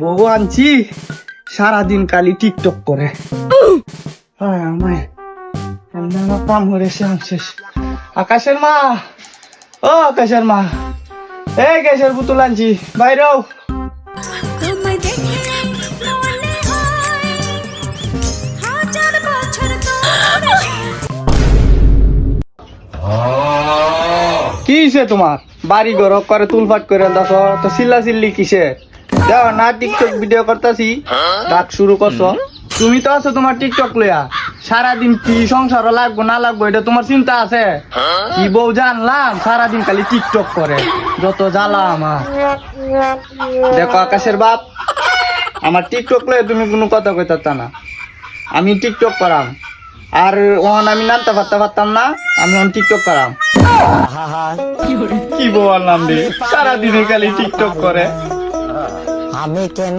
বউ আনছি সারাদিন কালি টিকটক করে। আমার কাম হয়েছে শেষ। আকাশের মা, ও আকাশের মা, এই গ্যাসের বোতল আনছি, বাইরেও। কি হইছে তোমার? বাড়ি ঘর করে তুলফাট করে দাস তো চিল্লা চিল্লি কিসে? যাও না টিকটক ভিডিও করতেছি, ডাক শুরু করছো। তুমি তো আছো তোমার টিকটক লইয়া, সারাদিন কি সংসার লাগবো না লাগবো এটা তোমার চিন্তা আছে? কি বউ জানলাম সারাদিন খালি টিকটক করে, যত জ্বালা আমার। দেখো আকাশের বাপ, আমার টিকটক লইয়া তুমি কোনো কথা কইতা না। আমি টিকটক করাম, আর ওখান আমি নামতে পারতাম না, আমি ওখান টিকটক করাম। কি বললাম রে, সারাদিনে খালি টিকটক করে। আমি কেন